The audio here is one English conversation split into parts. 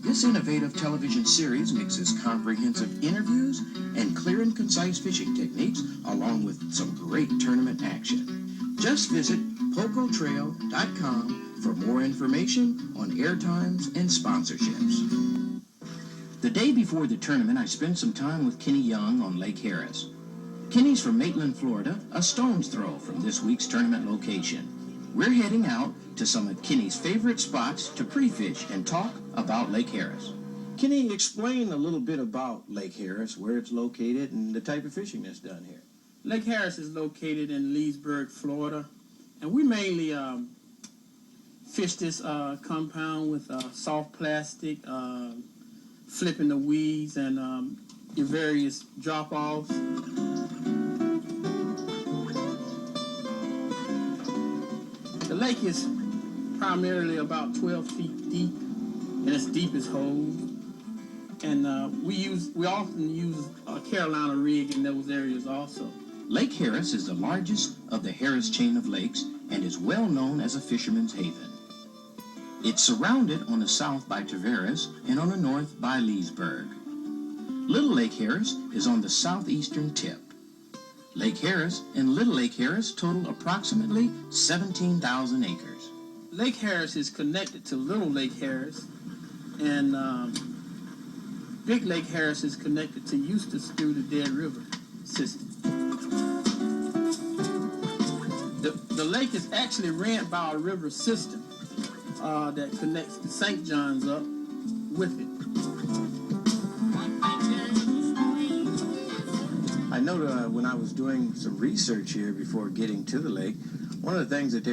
This innovative television series mixes comprehensive interviews and clear and concise fishing techniques along with some great tournament action. Just visit pocotrail.com for more information on airtimes and sponsorships. The day before the tournament, I spent some time with Kenny Young on Lake Harris. Kenny's from Maitland, Florida, a stone's throw from this week's tournament location. We're heading out to some of Kenny's favorite spots to pre-fish and talk about Lake Harris. Kenny, explain a little bit about Lake Harris, where it's located, and the type of fishing that's done here. Lake Harris is located in Leesburg, Florida, and we mainly fish this compound with soft plastic, flipping the weeds, and your various drop-offs. The lake is primarily about 12 feet deep in its deepest holes, and we often use a Carolina rig in those areas also. Lake Harris is the largest of the Harris chain of lakes and is well known as a fisherman's haven. It's surrounded on the south by Tavares and on the north by Leesburg. Little Lake Harris is on the southeastern tip. Lake Harris and Little Lake Harris total approximately 17,000 acres. Lake Harris is connected to Little Lake Harris, and Big Lake Harris is connected to Eustis through the Dead River system. The lake is actually ran by a river system that connects the St. John's up with it. I know when I was doing some research here before getting to the lake, one of the things that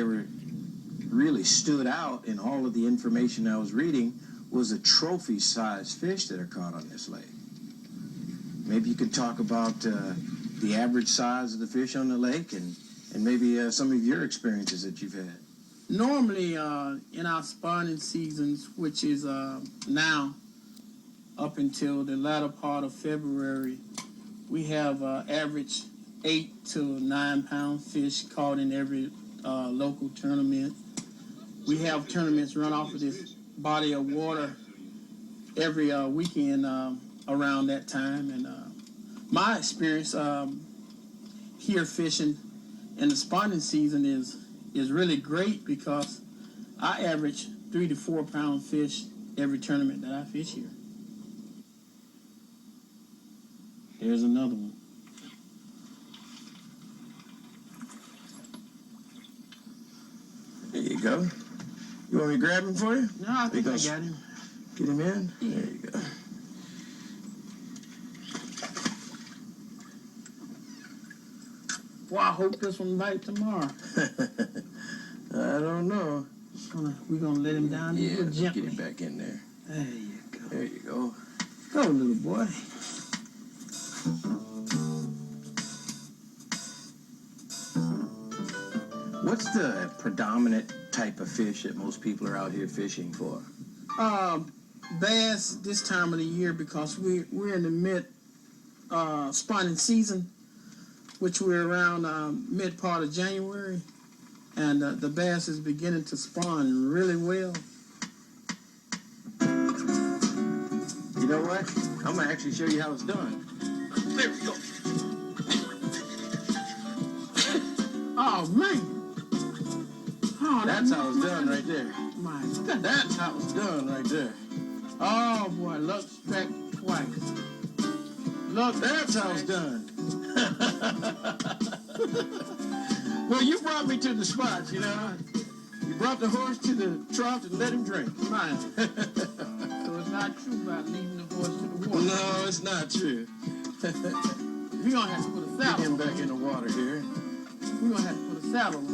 really stood out in all of the information I was reading was the trophy-sized fish that are caught on this lake. Maybe you could talk about the average size of the fish on the lake and maybe some of your experiences that you've had. Normally, in our spawning seasons, which is now up until the latter part of February, we have average 8 to 9 pound fish caught in every local tournament. We have tournaments run off of this body of water every weekend around that time. And my experience here fishing in the spawning season is really great because I average 3 to 4 pound fish every tournament that I fish here. Here's another one. There you go. You want me to grab him for you? No, I think I got him. Get him in? Yeah. There you go. Well, I hope this one bites tomorrow. I don't know. We're gonna let him down here gently. Get him back in there. There you go. There you go. Go, little boy. What's the predominant type of fish that most people are out here fishing for? Bass this time of the year because we're in the mid spawning season, which we're around mid part of January, and the bass is beginning to spawn really well. You know what? I'm gonna actually show you how it's done. There we go. Oh man! Oh, that's how it's done right there. My God. That's how it's done right there. Oh boy, look, struck twice. Look, that's how it's done. Well, you brought me to the spot, you know. You brought the horse to the trough and let him drink. Right. So it's not true about leaving the horse to the water. No, it's not true. We're gonna have to put a saddle. Get him back in the water here. We're gonna have to put a saddle on.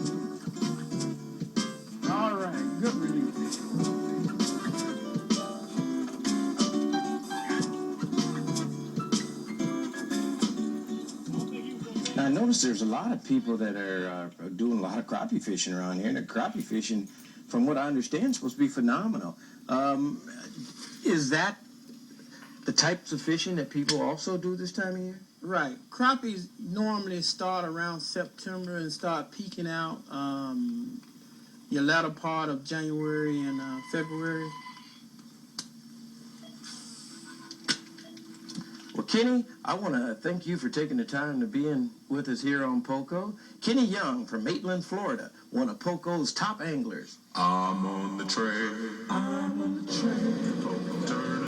All right, good release. Now, I notice there's a lot of people that are doing a lot of crappie fishing around here, and the crappie fishing, from what I understand, is supposed to be phenomenal. Is that the types of fishing that people also do this time of year? Right. Crappies normally start around September and start peaking out your latter part of January and February. Well, Kenny, I want to thank you for taking the time to be in with us here on Poco. Kenny Young from Maitland, Florida, one of Poco's top anglers. I'm on the trail. I'm on the trail. Poco turn.